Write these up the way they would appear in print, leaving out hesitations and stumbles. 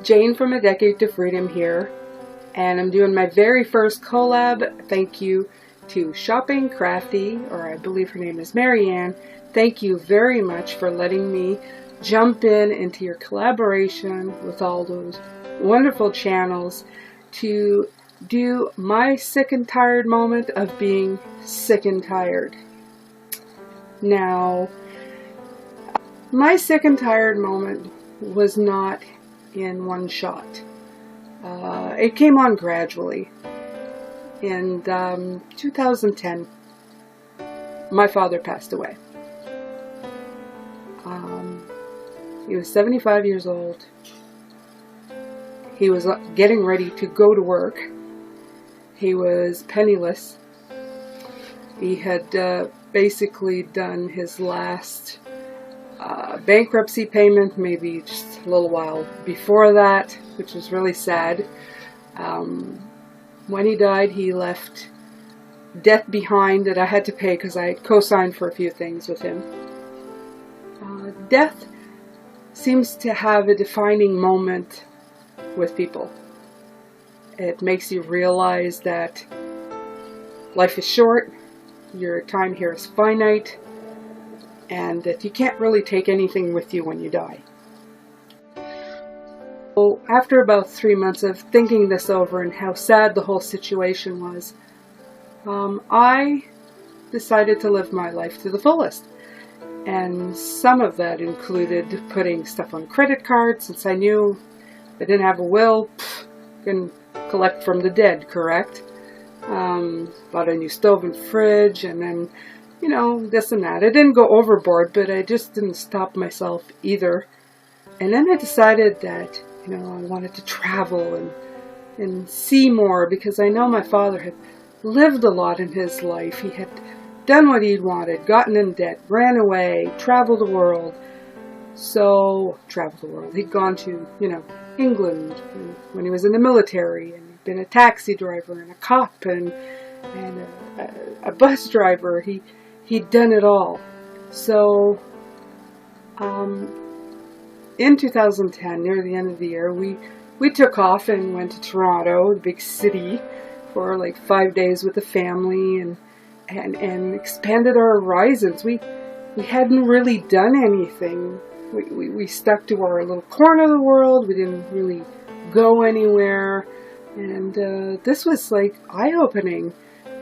Jane from A Decade to Freedom here, and I'm doing my very first collab. Thank you to Shopping Crafty, or I believe her name is Marianne. Thank you very much for letting me jump into your collaboration with all those wonderful channels to do my sick and tired moment of being sick and tired. Now, my sick and tired moment was not in one shot. It came on gradually. In 2010, my father passed away. He was 75 years old. He was getting ready to go to work. He was penniless. He had basically done his last bankruptcy payment, maybe just a little while before that, which was really sad. When he died, he left debt behind that I had to pay because I co-signed for a few things with him. Death seems to have a defining moment with people. It makes you realize that life is short, your time here is finite, and that you can't really take anything with you when you die. So after about 3 months of thinking this over and how sad the whole situation was, I decided to live my life to the fullest. And some of that included putting stuff on credit cards, since I knew I didn't have a will, can collect from the dead, correct? Bought a new stove and fridge, and then, you know, this and that. I didn't go overboard, but I just didn't stop myself either. And then I decided that, you know, I wanted to travel and see more, because I know my father had lived a lot in his life. He had done what he'd wanted, gotten in debt, ran away, traveled the world. He'd gone to, you know, England when he was in the military, and he'd been a taxi driver and a cop and a bus driver. He'd done it all. So, in 2010, near the end of the year, we took off and went to Toronto, the big city, for like 5 days with the family and expanded our horizons. We hadn't really done anything. We stuck to our little corner of the world. We didn't really go anywhere, and this was like eye-opening.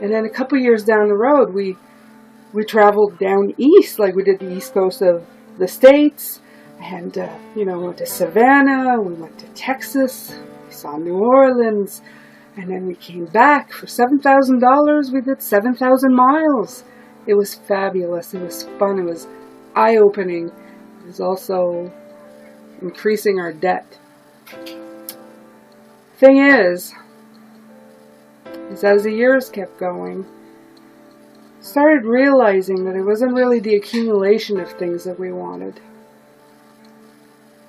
And then a couple years down the road, we traveled down east, like we did the east coast of the States, and you know, went to Savannah, we went to Texas, we saw New Orleans, and then we came back for $7,000. We did 7,000 miles. It was fabulous. It was fun. It was eye-opening. It was also increasing our debt. Thing is as the years kept going, started realizing that it wasn't really the accumulation of things that we wanted.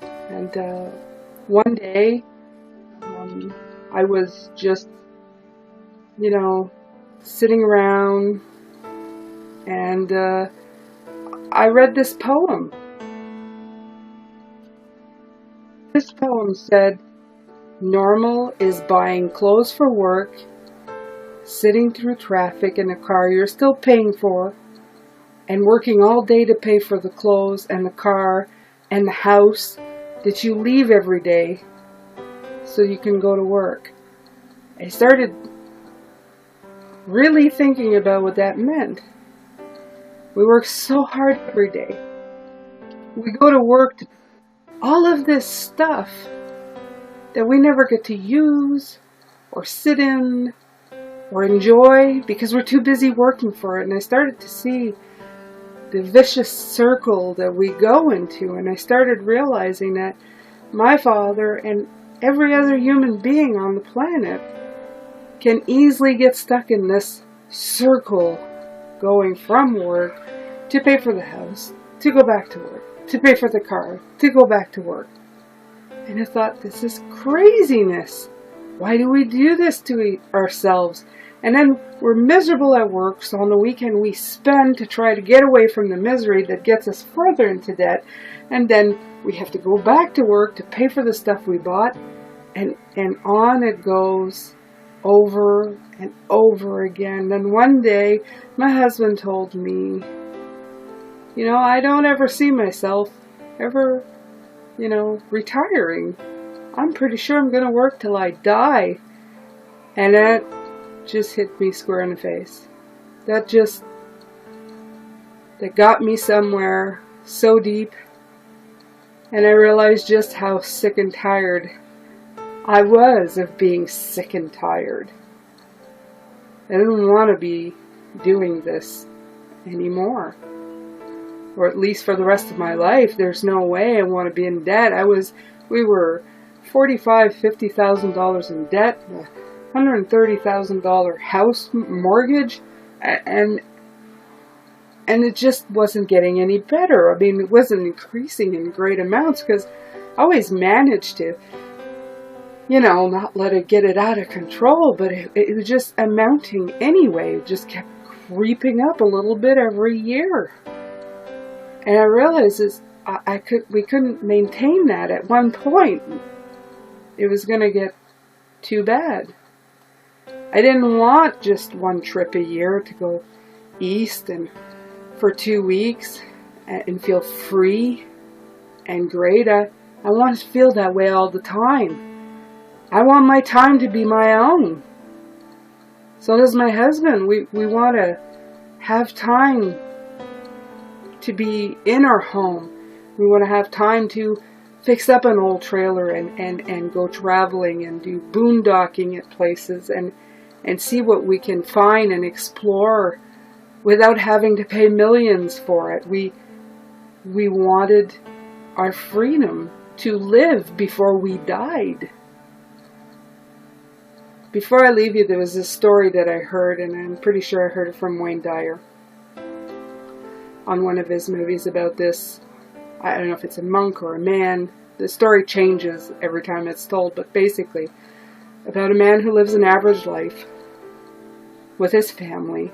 And one day, I was just, you know, sitting around, and I read this poem. This poem said, "Normal is buying clothes for work, sitting through traffic in a car you're still paying for, and working all day to pay for the clothes and the car and the house that you leave every day so you can go to work." I started really thinking about what that meant. We work so hard every day. We go to work to all of this stuff that we never get to use or sit in or enjoy because we're too busy working for it. And I started to see the vicious circle that we go into, and I started realizing that my father and every other human being on the planet can easily get stuck in this circle, going from work to pay for the house, to go back to work, to pay for the car, to go back to work. And I thought, this is craziness. Why do we do this to ourselves? And then we're miserable at work, so on the weekend we spend to try to get away from the misery that gets us further into debt. And then we have to go back to work to pay for the stuff we bought. And on it goes over and over again. Then one day, my husband told me, you know, I don't ever see myself ever, you know, retiring. I'm pretty sure I'm going to work till I die. And that just hit me square in the face. That got me somewhere so deep. And I realized just how sick and tired I was of being sick and tired. I didn't want to be doing this anymore. Or at least for the rest of my life. There's no way I want to be in debt. We were $45,000, $50,000 in debt, a $130,000 house mortgage, and it just wasn't getting any better. I mean, it wasn't increasing in great amounts because I always managed to, you know, not let it get it out of control, but it was just amounting anyway. It just kept creeping up a little bit every year. And I realized we couldn't maintain that. At one point, it was going to get too bad. I didn't want just one trip a year to go east and for 2 weeks and feel free and great. I want to feel that way all the time. I want my time to be my own. So does my husband. We want to have time to be in our home. We want to have time to fix up an old trailer and go traveling and do boondocking at places and see what we can find and explore without having to pay millions for it. We wanted our freedom to live before we died. Before I leave you, there was this story that I heard, and I'm pretty sure I heard it from Wayne Dyer on one of his movies about this. I don't know if it's a monk or a man. The story changes every time it's told, but basically about a man who lives an average life with his family,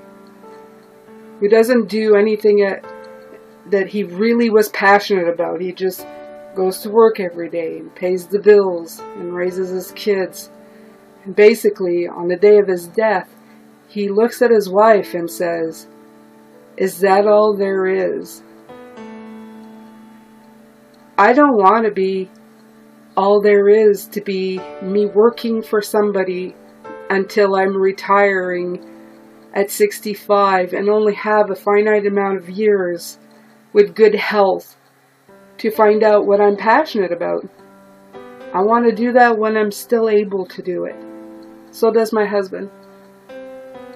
who doesn't do anything that he really was passionate about. He just goes to work every day and pays the bills and raises his kids. And basically, on the day of his death, he looks at his wife and says, "Is that all there is?" I don't want to be all there is to be me working for somebody until I'm retiring at 65 and only have a finite amount of years with good health to find out what I'm passionate about. I want to do that when I'm still able to do it. So does my husband.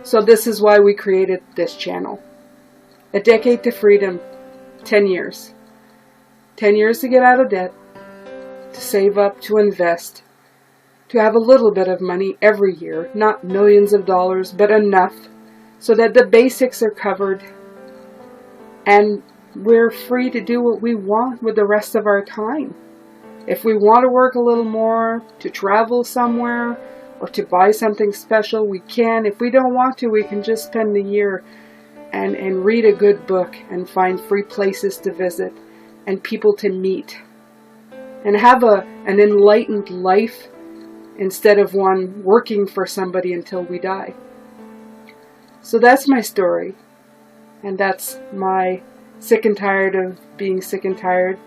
So this is why we created this channel. A Decade to Freedom, 10 years. 10 years to get out of debt, to save up, to invest, to have a little bit of money every year, not millions of dollars, but enough so that the basics are covered and we're free to do what we want with the rest of our time. If we want to work a little more, to travel somewhere, or to buy something special, we can. If we don't want to, we can just spend the year and read a good book and find free places to visit and people to meet and have an enlightened life instead of one working for somebody until we die. So that's my story, and that's my sick and tired of being sick and tired.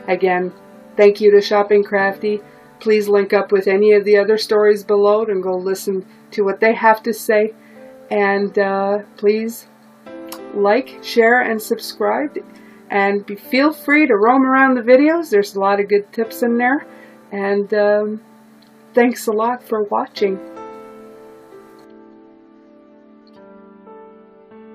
Again, thank you to Shopping Crafty. Please link up with any of the other stories below and go listen to what they have to say. And please like, share, and subscribe. And feel free to roam around the videos. There's a lot of good tips in there. And thanks a lot for watching.